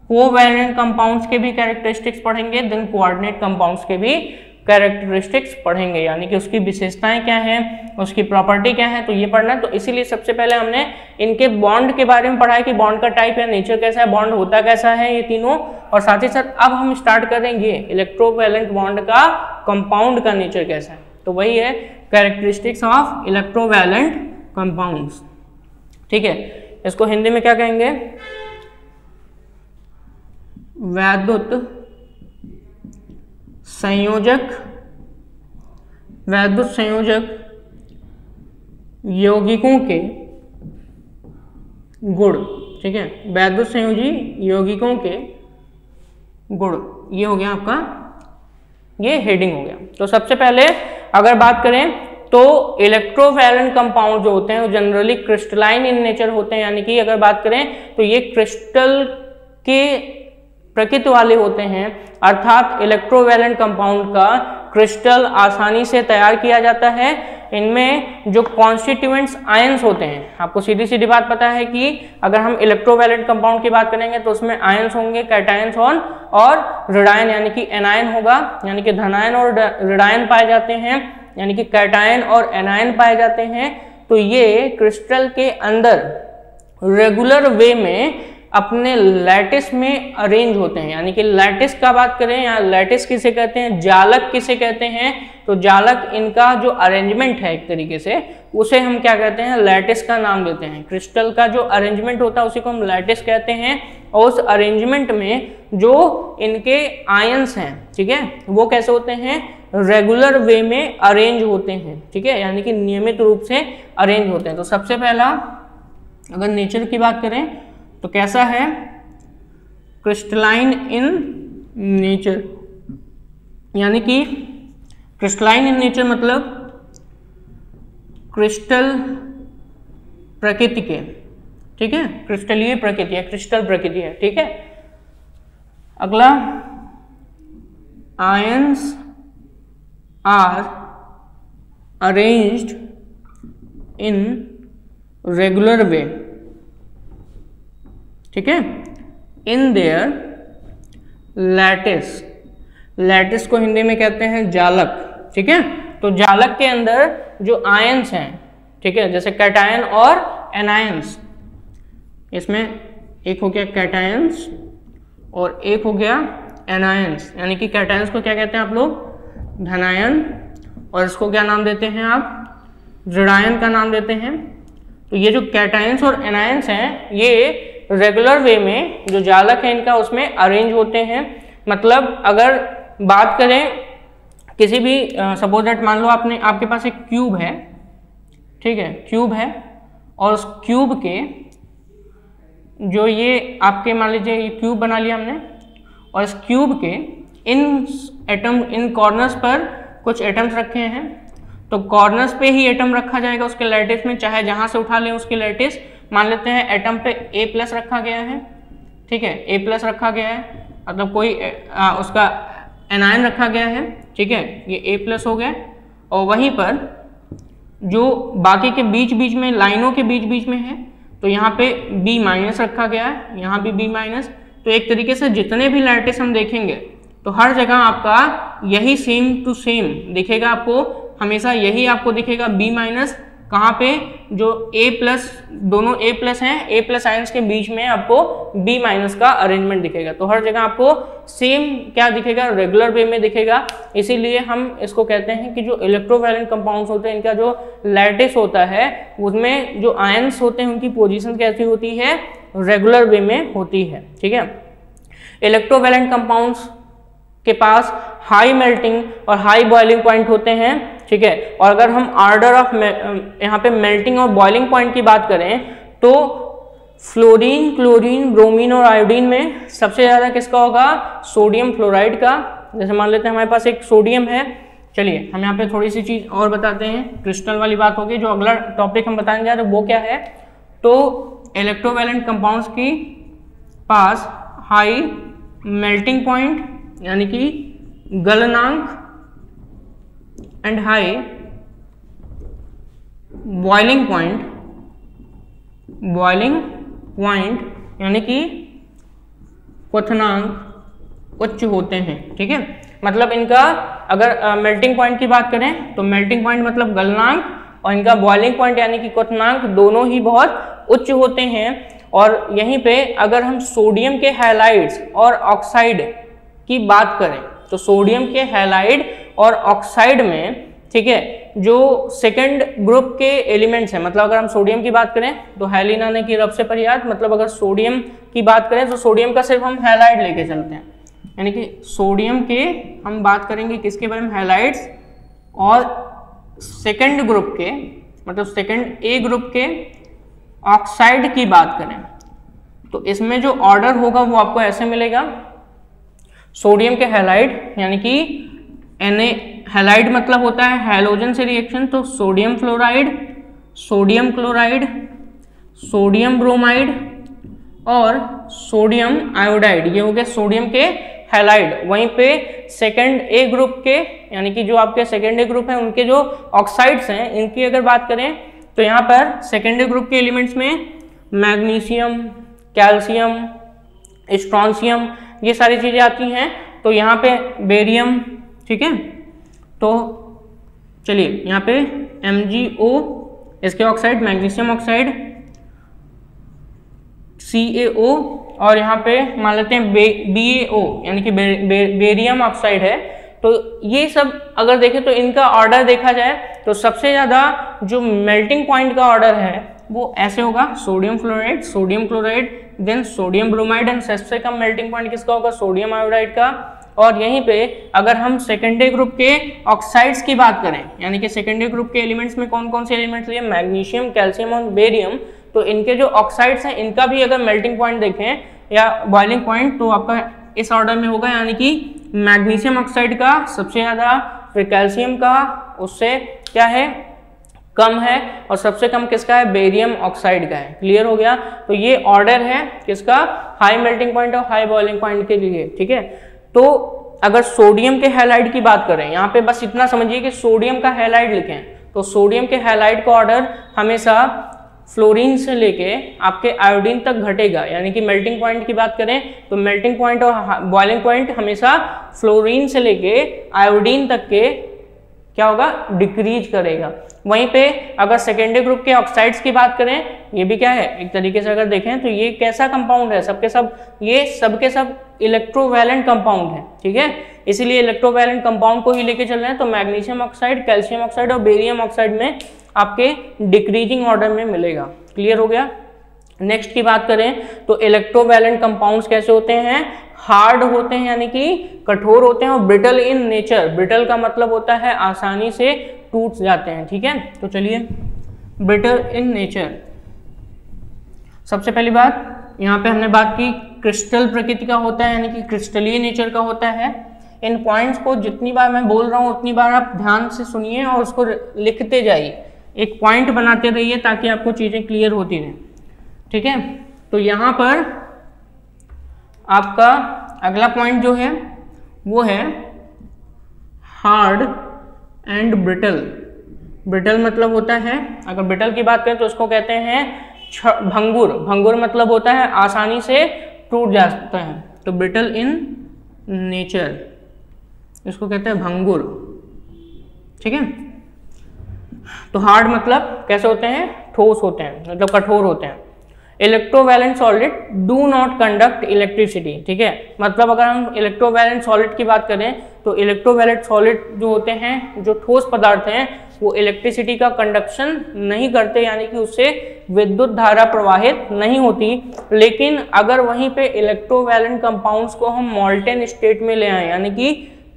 कोवैलेंट कंपाउंड्स के भी कैरेक्टरिस्टिक्स पढ़ेंगे, देन कोऑर्डिनेट कंपाउंड्स के भी कैरेक्टरिस्टिक्स पढ़ेंगे, यानी कि उसकी विशेषताएं क्या हैं, उसकी प्रॉपर्टी क्या है, तो ये पढ़ना है। तो इसीलिए सबसे पहले हमने इनके बॉन्ड के बारे में पढ़ा है कि बॉन्ड का टाइप या नेचर कैसा है, बॉन्ड होता कैसा है, ये तीनों। और साथ ही साथ अब हम स्टार्ट करेंगे इलेक्ट्रोवैलेंट बॉन्ड का कंपाउंड का नेचर कैसा है, तो वही है कैरेक्टरिस्टिक्स ऑफ इलेक्ट्रोवैलेंट कंपाउंड्स, ठीक है। इसको हिंदी में क्या कहेंगे? वैद्युत संयोजक, वैद्युत संयोजक यौगिकों के गुण, ठीक है, वैद्युत संयोजी यौगिकों के गुण, ये हो गया आपका, ये हेडिंग हो गया। तो सबसे पहले अगर बात करें तो इलेक्ट्रोवैलेंट कंपाउंड जो होते हैं वो जनरली क्रिस्टलाइन इन नेचर होते हैं, यानी कि अगर बात करें तो ये क्रिस्टल के प्रकृति वाले होते हैं, अर्थात इलेक्ट्रोवैलेंट कंपाउंड का क्रिस्टल आसानी से तैयार किया जाता है। इनमें जो कॉन्स्टिट्यूएंट्स आयंस होते हैं, आपको सीधी सीधी बात पता है कि अगर हम इलेक्ट्रोवैलेंट कंपाउंड की बात करेंगे तो उसमें आयंस होंगे, कैटायंस और ऋणायन, यानी कि एनायन होगा, यानी कि धनायन और ऋणायन पाए जाते हैं, यानी कि कैटायन और एनायन पाए जाते हैं। तो ये क्रिस्टल के अंदर रेगुलर वे में अपने लैटिस में अरेंज होते हैं, यानी कि लैटिस का बात करें या लैटिस किसे कहते हैं, जालक किसे कहते हैं, तो जालक इनका जो अरेंजमेंट है एक तरीके से उसे हम क्या कहते हैं, लैटिस का नाम देते हैं। क्रिस्टल का जो अरेंजमेंट होता है उसी को हम लैटिस कहते हैं, और उस अरेंजमेंट में जो इनके आयंस हैं, ठीक है, वो कैसे होते हैं, रेगुलर वे में अरेंज होते हैं, ठीक है, यानी कि नियमित रूप से अरेंज होते हैं। तो सबसे पहला अगर नेचर की बात करें तो कैसा है, क्रिस्टलाइन इन नेचर, यानी कि क्रिस्टलाइन इन नेचर मतलब क्रिस्टल प्रकृति के, ठीक है, क्रिस्टलीय प्रकृति है, क्रिस्टल प्रकृति है, ठीक है। अगला ions are arranged in regular way, ठीक है, इन देयर लैटिस, लैटिस को हिंदी में कहते हैं जालक, ठीक है। तो जालक के अंदर जो आयंस हैं, ठीक है, जैसे कैटायन और एनायंस, इसमें एक हो गया कैटायंस और एक हो गया एनायंस, यानी कि कैटायंस को क्या कहते हैं आप लोग, धनायन, और इसको क्या नाम देते हैं आप, ऋणायन का नाम देते हैं। तो ये जो कैटायंस और एनायंस हैं ये रेगुलर वे में जो जालक है इनका उसमें अरेंज होते हैं। मतलब अगर बात करें किसी भी सपोज दैट मान लो आपके पास एक क्यूब है, ठीक है, क्यूब है, और उस क्यूब के जो ये आपके मान लीजिए ये क्यूब बना लिया हमने, और इस क्यूब के इन कॉर्नर्स पर कुछ एटम्स रखे हैं, तो कॉर्नर्स पे ही एटम रखा जाएगा उसके लैटिस में, चाहे जहां से उठा लें उसकी लैटिस। मान लेते हैं एटम पे A+ रखा गया है, ठीक है, A+ रखा गया है, मतलब कोई उसका एनायन रखा गया है, ठीक है, ये A+ हो गया। और वहीं पर जो बाकी के बीच बीच में लाइनों के बीच बीच में है तो यहाँ पे B- रखा गया है, यहाँ भी B-। तो एक तरीके से जितने भी लैटिस हम देखेंगे तो हर जगह आपका यही सेम टू सेम दिखेगा, आपको हमेशा यही आपको दिखेगा B-। कहाँ पे जो A+, दोनों A+ हैं, A+ आयंस के बीच में आपको B- का अरेंजमेंट दिखेगा। तो हर जगह आपको सेम क्या दिखेगा, रेगुलर वे में दिखेगा। इसीलिए हम इसको कहते हैं कि जो इलेक्ट्रोवैलेंट कंपाउंड्स होते हैं इनका जो लैटिस होता है उसमें जो आयंस होते हैं उनकी पोजीशन कैसी होती है, रेगुलर वे में होती है, ठीक है। इलेक्ट्रोवैलेंट कंपाउंड्स के पास हाई मेल्टिंग और हाई बॉइलिंग पॉइंट होते हैं, ठीक है। और अगर हम ऑर्डर ऑफ यहाँ पे मेल्टिंग और बॉइलिंग पॉइंट की बात करें तो फ्लोरीन, क्लोरीन, ब्रोमीन और आयोडीन में सबसे ज़्यादा किसका होगा, सोडियम फ्लोराइड का। जैसे मान लेते हैं हमारे पास एक सोडियम है, चलिए हम यहाँ पे थोड़ी सी चीज़ और बताते हैं, क्रिस्टल वाली बात होगी। जो अगला टॉपिक हम बताने जा रहे हैं वो क्या है, तो इलेक्ट्रोवैलेंट कंपाउंड्स की पास हाई मेल्टिंग पॉइंट यानी कि गलनांक एंड हाई बॉइलिंग पॉइंट यानी कि क्वथनांक उच्च होते हैं, ठीक है। मतलब इनका अगर मेल्टिंग पॉइंट की बात करें तो मेल्टिंग पॉइंट मतलब गलनांक, और इनका बॉइलिंग पॉइंट यानी कि क्वथनांक दोनों ही बहुत उच्च होते हैं। और यहीं पे अगर हम सोडियम के हैलाइड्स और ऑक्साइड की बात करें तो सोडियम के हैलाइड और ऑक्साइड में, ठीक है, जो सेकंड ग्रुप के एलिमेंट्स हैं, मतलब अगर हम सोडियम की बात करें तो हैलिन आने की रब से परियाद, मतलब अगर सोडियम की बात करें तो सोडियम का सिर्फ हम हैलाइड लेके चलते हैं, यानी कि सोडियम के हम बात करेंगे किसके बारे में, हैलाइड्स। और सेकंड ग्रुप के मतलब सेकंड ए ग्रुप के ऑक्साइड की बात करें तो इसमें जो ऑर्डर होगा वो आपको ऐसे मिलेगा, सोडियम के हैलाइड यानी कि हैलाइड मतलब होता है हैलोजन से रिएक्शन, तो sodium fluoride, sodium chloride, sodium bromide और सोडियम आयोडाइड, ये हो गए सोडियम के हैलाइड। वहीं पे सेकंड ए ग्रुप के यानी कि जो आपके सेकंड ए ग्रुप है उनके जो ऑक्साइड्स हैं इनकी अगर बात करें तो यहाँ पर सेकंड ए ग्रुप के एलिमेंट्स में मैग्नीशियम, कैल्शियम, स्ट्रॉन्शियम, ये सारी चीजें आती हैं। तो यहाँ पे बेरियम, ठीक है, तो चलिए यहाँ पे MgO इसके ऑक्साइड, मैग्नीशियम ऑक्साइड, CaO, और यहाँ पे मान लेते हैं BaO यानी कि बेरियम ऑक्साइड है। तो ये सब अगर देखें तो इनका ऑर्डर देखा जाए तो सबसे ज़्यादा जो मेल्टिंग पॉइंट का ऑर्डर है वो ऐसे होगा, sodium fluoride, sodium chloride, then sodium bromide, and सबसे कम मेल्टिंग पॉइंट किसका होगा, सोडियम आयोडाइड का। और यहीं पे अगर हम सेकेंडरी ग्रुप के ऑक्साइड्स की बात करें यानी कि सेकेंडरी ग्रुप के एलिमेंट्स में कौन कौन से एलिमेंट्स लिए, मैग्नीशियम, कैल्शियम और बेरियम, तो इनके जो ऑक्साइड्स हैं इनका भी अगर मेल्टिंग पॉइंट देखें या बॉइलिंग पॉइंट तो आपका इस ऑर्डर में होगा, यानी कि मैग्नीशियम ऑक्साइड का सबसे ज़्यादा, फिर कैल्शियम का उससे क्या है कम है, और सबसे कम किसका है, बेरियम ऑक्साइड का है। क्लियर हो गया। तो ये ऑर्डर है किसका, हाई मेल्टिंग पॉइंट और हाई बॉइलिंग पॉइंट के लिए, ठीक है। तो अगर सोडियम के हैलाइड की बात करें, यहाँ पे बस इतना समझिए कि सोडियम का हैलाइड लिखें तो सोडियम के हैलाइड का ऑर्डर हमेशा फ्लोरीन से लेके आपके आयोडीन तक घटेगा, यानी कि मेल्टिंग पॉइंट की बात करें तो मेल्टिंग पॉइंट और बॉइलिंग पॉइंट हमेशा फ्लोरीन से लेके आयोडीन तक के क्या होगा, डिक्रीज करेगा। वहीं पे अगर सेकेंडरी ग्रुप के ऑक्साइड्स की बात करें, ये भी क्या है, एक तरीके से अगर देखें तो ये कैसा कंपाउंड है, सबके सब ये सबके सब इलेक्ट्रोवैलेंट कंपाउंड है, ठीक है। इसीलिए इलेक्ट्रोवैलेंट कंपाउंड को ही लेके चल रहे हैं। तो मैग्नीशियम ऑक्साइड, कैल्शियम ऑक्साइड और बेरियम ऑक्साइड में आपके डिक्रीजिंग ऑर्डर में मिलेगा। क्लियर हो गया। नेक्स्ट की बात करें तो इलेक्ट्रोवैलेंट कंपाउंड्स कैसे होते हैं, हार्ड होते हैं यानी कि कठोर होते हैं, और ब्रिटल इन नेचर, ब्रिटल का मतलब होता है आसानी से टूट जाते हैं। ठीक है, तो चलिए ब्रिटल इन नेचर। सबसे पहली बात यहाँ पे हमने बात की क्रिस्टल प्रकृति का होता है यानी कि क्रिस्टलीय नेचर का होता है। इन पॉइंट्स को जितनी बार मैं बोल रहा हूँ उतनी बार आप ध्यान से सुनिए और उसको लिखते जाइए, एक पॉइंट बनाते रहिए ताकि आपको चीज़ें क्लियर होती रहें। ठीक है, तो यहाँ पर आपका अगला पॉइंट जो है वो है हार्ड एंड ब्रिटल। ब्रिटल मतलब होता है, अगर ब्रिटल की बात करें तो उसको कहते हैं भंगुर। भंगुर मतलब होता है आसानी से टूट जाता है, तो ब्रिटल इन नेचर इसको कहते हैं भंगुर। ठीक है, तो हार्ड मतलब कैसे होते हैं, ठोस होते हैं, मतलब कठोर होते हैं। Electrovalent solid do not conduct electricity. ठीक है, मतलब अगर हम इलेक्ट्रोवैलेंट सॉलिड की बात करें तो इलेक्ट्रोवैलेंट सॉलिड जो होते हैं, जो ठोस पदार्थ हैं, वो इलेक्ट्रिसिटी का कंडक्शन नहीं करते, यानी कि उससे विद्युत धारा प्रवाहित नहीं होती। लेकिन अगर वहीं पे इलेक्ट्रोवैलेंट कंपाउंड्स को हम मॉल्टेन स्टेट में ले आए, यानी कि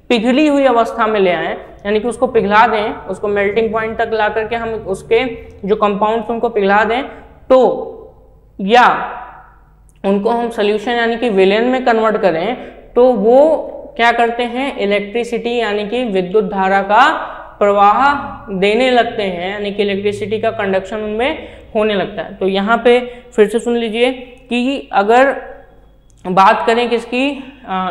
पिघली हुई अवस्था में ले आए, यानी कि उसको पिघला दें, उसको मेल्टिंग पॉइंट तक ला करके हम उसके जो कंपाउंड्स उनको पिघला दें, तो या उनको हम सोल्यूशन यानी कि विलेन में कन्वर्ट करें, तो वो क्या करते हैं, इलेक्ट्रिसिटी यानी कि विद्युत धारा का प्रवाह देने लगते हैं, यानी कि इलेक्ट्रिसिटी का कंडक्शन उनमें होने लगता है। तो यहाँ पे फिर से सुन लीजिए कि अगर बात करें किसकी,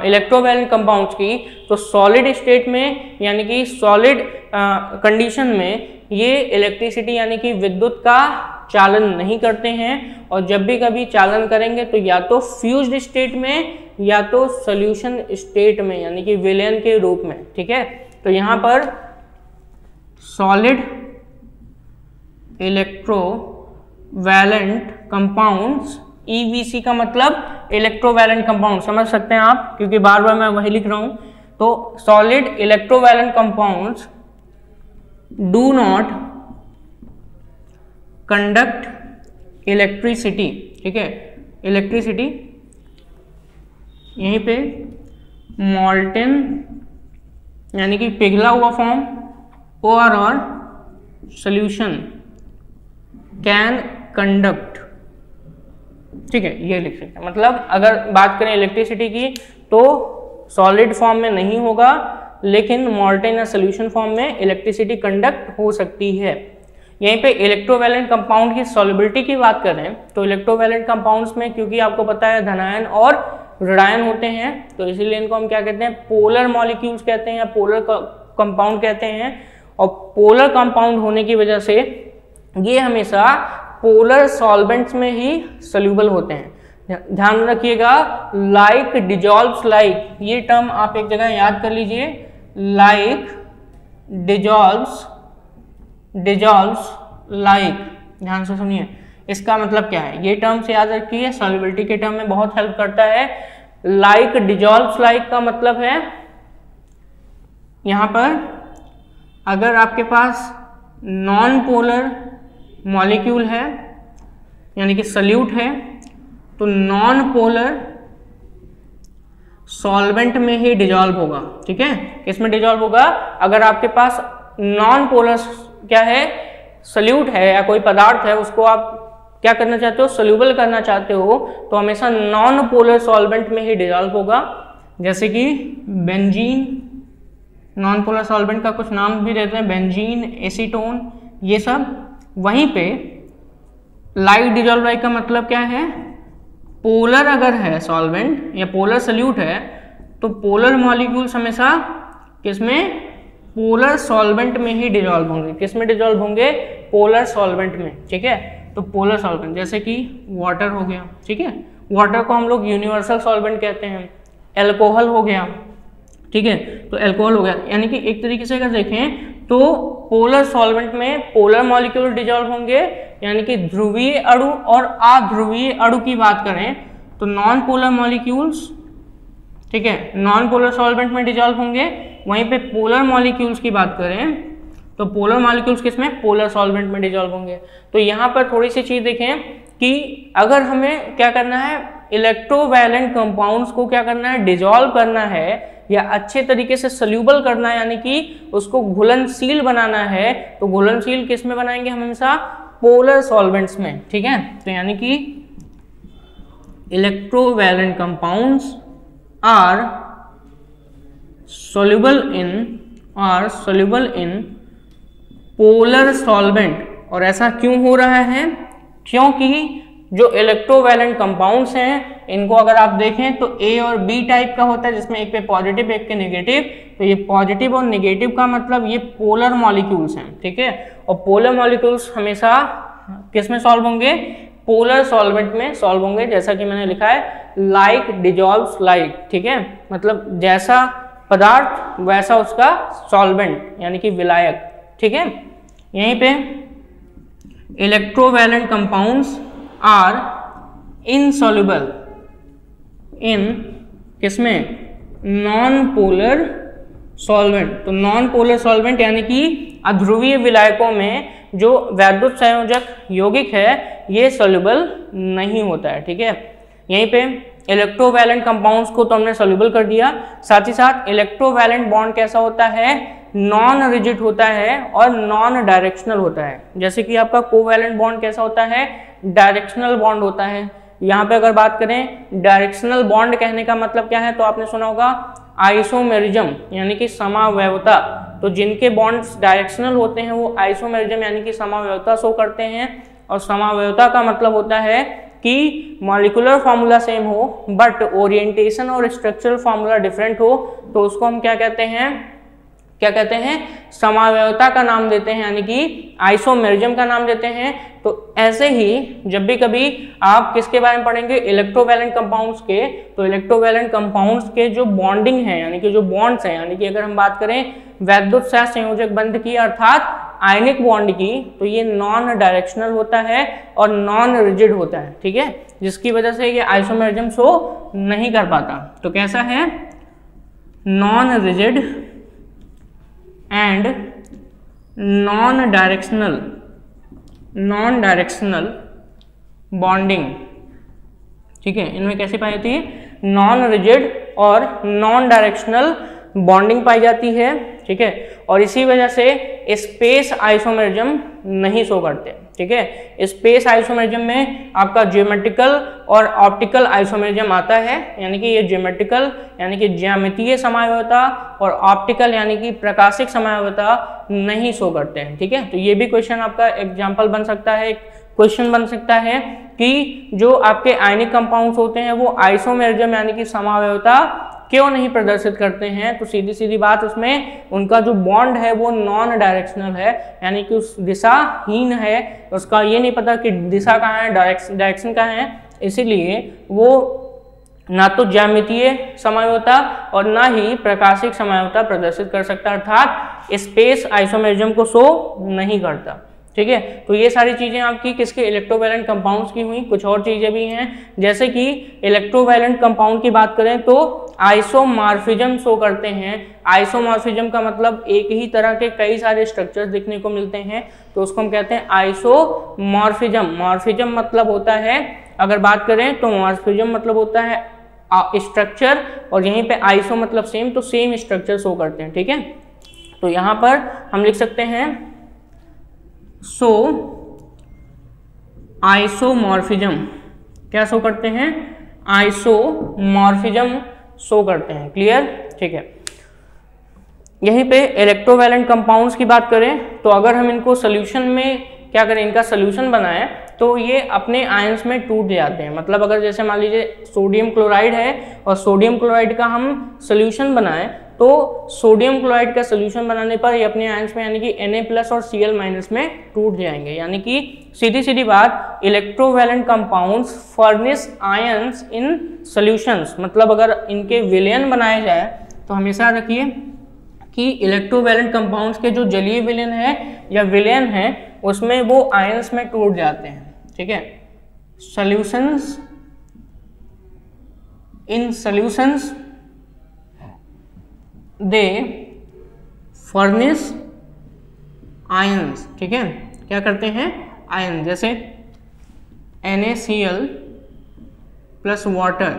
इलेक्ट्रोवैलेंट कंपाउंड्स की, तो सॉलिड स्टेट में यानी कि सॉलिड कंडीशन में ये इलेक्ट्रिसिटी यानी कि विद्युत का चालन नहीं करते हैं, और जब भी कभी चालन करेंगे तो या तो फ्यूज्ड स्टेट में या तो सॉल्यूशन स्टेट में, यानी कि विलेन के रूप में। ठीक है, तो यहाँ पर सॉलिड इलेक्ट्रोवैलेंट कंपाउंड्स, EVC का मतलब इलेक्ट्रोवैलेंट कंपाउंड, समझ सकते हैं आप, क्योंकि बार बार मैं वही लिख रहा हूं। तो solid electrovalent compounds do not conduct electricity. ठीक है, इलेक्ट्रिसिटी यहीं पे मॉल्टेन यानी कि पिघला हुआ फॉर्म और सॉल्यूशन कैन कंडक्ट। ठीक है, ये लिख सकते हैं। मतलब अगर बात करें इलेक्ट्रिसिटी की तो सॉलिड फॉर्म में नहीं होगा, लेकिन मॉल्टेन या सॉल्यूशन फॉर्म में इलेक्ट्रिसिटी कंडक्ट हो सकती है। यहीं पे इलेक्ट्रोवैलेंट कंपाउंड की सॉल्युबिलिटी की बात करें तो इलेक्ट्रोवैलेंट कंपाउंड्स में, क्योंकि आपको पता है धनायन और ऋणायन होते हैं, तो इसीलिए इनको हम क्या कहते हैं, पोलर मॉलिक्यूल्स कहते हैं या पोलर कंपाउंड कहते हैं। और पोलर कंपाउंड होने की वजह से ये हमेशा पोलर सॉल्वेंट्स में ही सोल्यूबल होते हैं। ध्यान रखिएगा, लाइक डिजॉल्व्स लाइक, ये टर्म आप एक जगह याद कर लीजिए, लाइक डिजॉल्व्स लाइक, ध्यान से सुनिए, इसका मतलब क्या है, ये टर्म से याद रखिए, सॉल्युबिलिटी के टर्म में बहुत हेल्प करता है। लाइक डिजॉल्व्स लाइक का मतलब है, यहां पर अगर आपके पास नॉन पोलर मॉलिक्यूल है यानी कि सल्यूट है, तो नॉन पोलर सॉल्वेंट में ही डिजॉल्व होगा। ठीक है, किसमें डिजॉल्व होगा, अगर आपके पास नॉन पोलर क्या है, सल्यूट है या कोई पदार्थ है, उसको आप क्या करना चाहते हो, सोल्यूबल करना चाहते हो, तो हमेशा नॉन पोलर सॉल्वेंट में ही डिजॉल्व होगा। जैसे कि बेंजीन, नॉन पोलर सॉल्वेंट का कुछ नाम भी रहते हैं, बेंजीन, एसीटोन, ये सब। वहीं पे लाइक डिजॉल्व लाइक का मतलब क्या है, पोलर अगर है सॉल्वेंट या पोलर सल्यूट है, तो पोलर मॉलिक्यूल्स हमेशा किसमें, पोलर सॉल्वेंट में ही डिजॉल्व होंगे। किसमें डिजॉल्व होंगे, पोलर सॉल्वेंट में। ठीक है, तो पोलर सॉल्वेंट जैसे कि वाटर हो गया। ठीक है, वाटर को हम लोग यूनिवर्सल सॉल्वेंट कहते हैं। एल्कोहल हो गया, ठीक है, तो एल्कोहल हो गया, यानी कि एक तरीके से अगर देखें तो पोलर सॉल्वेंट में पोलर मॉलिक्यूल डिजॉल्व होंगे, यानी कि ध्रुवीय अणु और अध्रुवीय अणु की बात करें तो नॉन पोलर मॉलिक्यूल्स, ठीक है, नॉन पोलर सॉल्वेंट में डिजॉल्व होंगे। वहीं पे पोलर मॉलिक्यूल्स की बात करें तो पोलर मॉलिक्यूल्स किसमें, पोलर सॉल्वेंट में डिजॉल्व होंगे। तो यहाँ पर थोड़ी सी चीज देखें कि अगर हमें क्या करना है, इलेक्ट्रोवैलेंट कंपाउंड्स को क्या करना है, डिजॉल्व करना है या अच्छे तरीके से सोल्यूबल करना है, यानी कि उसको घुलनशील बनाना है, तो घुलनशील किस में बनाएंगे हम हमेशा, पोलर सॉल्वेंट्स में, ठीक है। तो यानी कि electrovalent compounds are soluble in polar solvent. और ऐसा क्यों हो रहा है, क्योंकि जो इलेक्ट्रोवैलेंट कंपाउंड्स हैं इनको अगर आप देखें तो ए और बी टाइप का होता है, जिसमें एक पे पॉजिटिव एक पे नेगेटिव। तो ये पॉजिटिव और नेगेटिव का मतलब ये पोलर मॉलिक्यूल्स हैं, ठीक है। और पोलर मॉलिक्यूल्स हमेशा किस में सॉल्व होंगे, पोलर सॉल्वेंट में सॉल्व होंगे, जैसा कि मैंने लिखा है लाइक डिजॉल्व्स लाइक, ठीक है। मतलब जैसा पदार्थ वैसा उसका सॉल्वेंट यानी कि विलायक, ठीक है। यहीं पे electrovalent compounds are insoluble in किसमें, नॉन पोलर सॉल्वेंट। तो नॉन पोलर सॉल्वेंट यानी कि अध्रुवीय विलायकों में जो वैद्युत संयोजक यौगिक है ये सॉल्युबल नहीं होता है, ठीक है। यहीं पे इलेक्ट्रोवैलेंट कंपाउंड्स को तो हमने सॉल्युबल कर दिया, साथ ही साथ इलेक्ट्रोवैलेंट बॉन्ड कैसा होता है, नॉन रिजिड होता है और नॉन डायरेक्शनल होता है। जैसे कि आपका कोवैलेंट बॉन्ड कैसा होता है, डायरेक्शनल बॉन्ड होता है। यहाँ पे अगर बात करें डायरेक्शनल बॉन्ड कहने का मतलब क्या है, तो आपने सुना होगा आइसोमेरिज्म यानी कि समावयवता। तो जिनके बॉन्ड्स डायरेक्शनल होते हैं वो आइसोमेरिज्म यानी कि समावयवता शो करते हैं। और समावयवता का मतलब होता है कि मॉलिक्यूलर फार्मूला सेम हो बट ओरिएंटेशन और स्ट्रक्चरल फार्मूला डिफरेंट हो, तो उसको हम क्या कहते हैं, समावयवता का नाम देते हैं, यानी कि आइसोमेरिज्म का नाम देते हैं। तो ऐसे ही जब भी कभी आप किसके बारे में पढ़ेंगे, इलेक्ट्रोवैलेंट कंपाउंड्स के, तो इलेक्ट्रोवैलेंट कंपाउंड्स के जो बॉन्डिंग है यानी कि जो बॉन्ड्स हैं, यानी कि अगर हम बात करें वैद्युत सहसंयोजक बंध की अर्थात आयनिक बॉन्ड की, तो ये नॉन डायरेक्शनल होता है और नॉन रिजिड होता है, ठीक है, जिसकी वजह से ये आइसोमेरिज्म शो नहीं कर पाता। तो कैसा है, non rigid and non directional bonding, ठीक है। इनमें कैसे पाई जाती है, नॉन रिजिड और नॉन डायरेक्शनल बॉन्डिंग पाई जाती है, ठीक है। और इसी वजह से स्पेस आइसोमेरिज्म नहीं शो करते, ठीक है। स्पेस आइसोमेरिज्म में आपका ज्योमेट्रिकल और ऑप्टिकल आइसोमेरिज्म आता है, यानी कि ये ज्योमेट्रिकल यानी कि ज्यामितीय समावयवता और ऑप्टिकल यानी कि प्रकाशिक समावयवता नहीं शो करते हैं, ठीक है। तो ये भी क्वेश्चन आपका एग्जाम्पल बन सकता है, क्वेश्चन बन सकता है कि जो आपके आयनिक कंपाउंड्स होते हैं वो आइसोमेरिज्म यानी कि समावयवता क्यों नहीं प्रदर्शित करते हैं। तो सीधी सीधी बात, उसमें उनका जो बॉन्ड है वो नॉन डायरेक्शनल है, यानी कि उस दिशाहीन है, उसका ये नहीं पता कि दिशा कहाँ है, डायरेक्शन कहाँ है, इसीलिए वो ना तो ज्यामितीय समावयवता और ना ही प्रकाशिक समावयवता प्रदर्शित कर सकता, अर्थात स्पेस आइसोमेरिज्म को शो नहीं करता, ठीक है। तो ये सारी चीजें आपकी किसके, इलेक्ट्रोवैलेंट कंपाउंड्स की हुई। कुछ और चीजें भी हैं, जैसे कि इलेक्ट्रोवैलेंट कंपाउंड की बात करें तो आइसोमॉर्फिज्म शो करते हैं। आइसोमॉर्फिज्म का मतलब एक ही तरह के कई सारे स्ट्रक्चर्स देखने को मिलते हैं, तो उसको हम कहते हैं आइसोमॉर्फिज्म। मॉर्फिज्म मतलब होता है, अगर बात करें तो मॉर्फिज्म मतलब होता है स्ट्रक्चर, और यहीं पे आइसो मतलब सेम, तो सेम स्ट्रक्चर शो करते हैं, ठीक है। तो यहाँ पर हम लिख सकते हैं सो आइसोमॉर्फिज्म क्या शो करते हैं, आइसोमॉर्फिज्म शो करते हैं, क्लियर, ठीक है। यहीं पे इलेक्ट्रोवैलेंट कंपाउंड्स की बात करें तो अगर हम इनको सोल्यूशन में क्या करें, इनका सोल्यूशन बनाएं तो ये अपने आयंस में टूट जाते हैं। मतलब अगर जैसे मान लीजिए सोडियम क्लोराइड है और सोडियम क्लोराइड का हम सोल्यूशन बनाएं, तो सोडियम क्लोराइड का सोल्यूशन बनाने पर ये अपने आयंस में यानी कि Na+ और Cl- में टूट जाएंगे। यानी कि सीधी सीधी बात, electrovalent compounds furnish ions in solutions. मतलब अगर इनके विलयन बनाए जाए तो हमेशा रखिए कि इलेक्ट्रोवैलेंट कंपाउंड्स के जो जलीय विलयन है या विलयन है उसमें वो आयंस में टूट जाते हैं, ठीक है। सॉल्यूशंस इन सॉल्यूशंस दे फर्निश आयंस, ठीक है, क्या करते हैं, आयन, जैसे NaCl प्लस वाटर।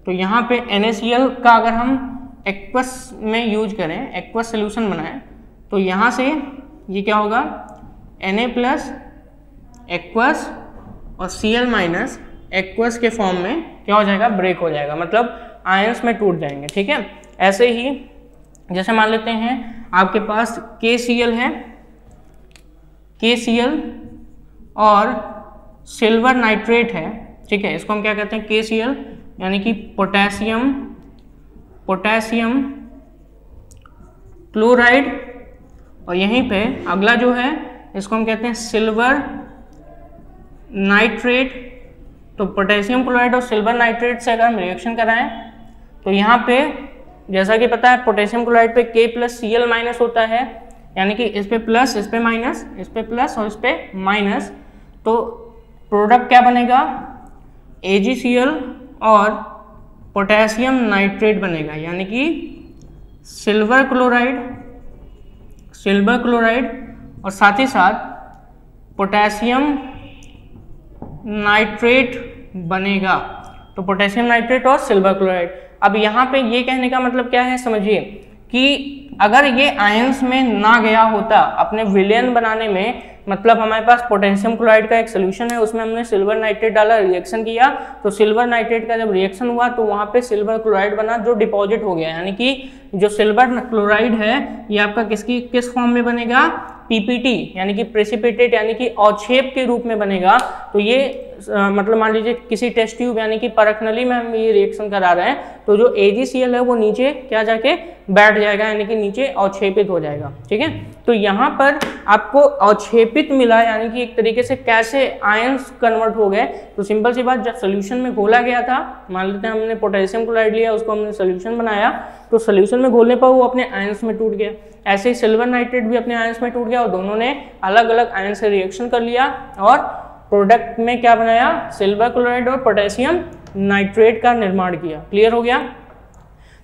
तो यहाँ पे NaCl का अगर हम एक्वस में यूज करें, एक्वस सोल्यूशन बनाएं, तो यहाँ से ये क्या होगा, Na प्लस एक्वस और Cl माइनस एक्वस के फॉर्म में क्या हो जाएगा, ब्रेक हो जाएगा, मतलब आयंस में टूट जाएंगे। ठीक है, ऐसे ही जैसे मान लेते हैं आपके पास KCl है, KCl और सिल्वर नाइट्रेट है। ठीक है, इसको हम क्या कहते हैं, KCl यानी कि पोटेशियम क्लोराइड, और यहीं पे अगला जो है इसको हम कहते हैं सिल्वर नाइट्रेट। तो पोटेशियम क्लोराइड और सिल्वर नाइट्रेट से अगर हम रिएक्शन कराएं तो यहाँ पे जैसा कि पता है पोटेशियम क्लोराइड पे K प्लस Cl माइनस होता है, यानी कि इस पे प्लस, इस पे माइनस, इस पे प्लस और इस पे माइनस, तो प्रोडक्ट क्या बनेगा, AgCl और पोटेशियम नाइट्रेट बनेगा, यानी कि सिल्वर क्लोराइड और साथ ही साथ पोटेशियम नाइट्रेट बनेगा। तो पोटेशियम नाइट्रेट और सिल्वर क्लोराइड। अब यहाँ पे ये कहने का मतलब क्या है, समझिए कि अगर ये आयंस में ना गया होता अपने विलयन बनाने में, मतलब हमारे पास पोटेशियम क्लोराइड का एक सोल्यूशन है, उसमें हमने सिल्वर नाइट्रेट डाला, रिएक्शन किया, तो सिल्वर नाइट्रेट का जब रिएक्शन हुआ तो वहाँ पे सिल्वर क्लोराइड बना जो डिपॉजिट हो गया, यानी कि जो सिल्वर क्लोराइड है ये आपका किस फॉर्म में बनेगा, PPT यानी कि प्रेसिपिटेट यानी कि अवक्षेप के रूप में बनेगा। तो ये मतलब मान लीजिए किसी टेस्ट ट्यूब यानी कि परख नली में हम ये रिएक्शन करा रहे हैं, तो जो AgCl है वो नीचे क्या जाके बैठ जाएगा, यानी कि नीचे अवक्षेपित हो जाएगा। ठीक है, तो यहाँ पर आपको अवक्षेपित मिला, यानी कि एक तरीके से कैसे आयंस कन्वर्ट हो गए। तो सिंपल सी बात, जब सोल्यूशन में घोला गया था, मान लेते हैं हमने पोटेशियम क्लोराइड लिया, उसको हमने सोल्यूशन बनाया, तो सोल्यूशन में घोलने पर वो अपने आयंस में टूट गया। ऐसे ही सिल्वर नाइट्रेट भी अपने आयंस में टूट गया और दोनों ने अलग अलग आयन से रिएक्शन कर लिया और प्रोडक्ट में क्या बनाया, सिल्वर क्लोराइड और पोटेशियम नाइट्रेट का निर्माण किया। क्लियर हो गया?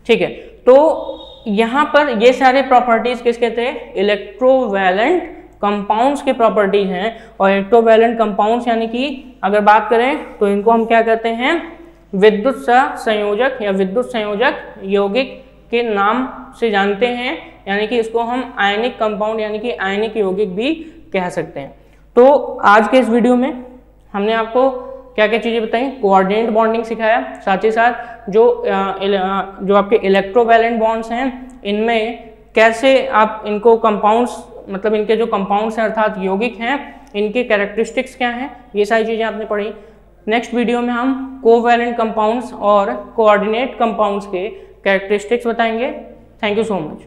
ठीक है, तो यहाँ पर ये सारे प्रॉपर्टीज किसके थे, इलेक्ट्रोवैलेंट कंपाउंड्स के प्रॉपर्टीज हैं। और इलेक्ट्रोवैलेंट कंपाउंड्स यानी कि अगर बात करें तो इनको हम क्या कहते हैं, विद्युत संयोजक या विद्युत संयोजक यौगिक के नाम से जानते हैं, यानी कि इसको हम आयनिक कंपाउंड यानी कि आयनिक यौगिक भी कह सकते हैं। तो आज के इस वीडियो में हमने आपको क्या क्या चीज़ें बताई, कोऑर्डिनेट बॉन्डिंग सिखाया, साथ ही साथ जो आपके इलेक्ट्रोवैलेंट बॉन्ड्स हैं इनमें कैसे आप इनको कंपाउंड्स, मतलब इनके जो कंपाउंड्स हैं अर्थात यौगिक हैं, इनके कैरेक्टरिस्टिक्स क्या हैं, ये सारी चीज़ें आपने पढ़ी। नेक्स्ट वीडियो में हम कोवैलेंट कंपाउंड्स और कोऑर्डिनेट कंपाउंड्स के कैरेक्टरिस्टिक्स बताएंगे। Thank you so much.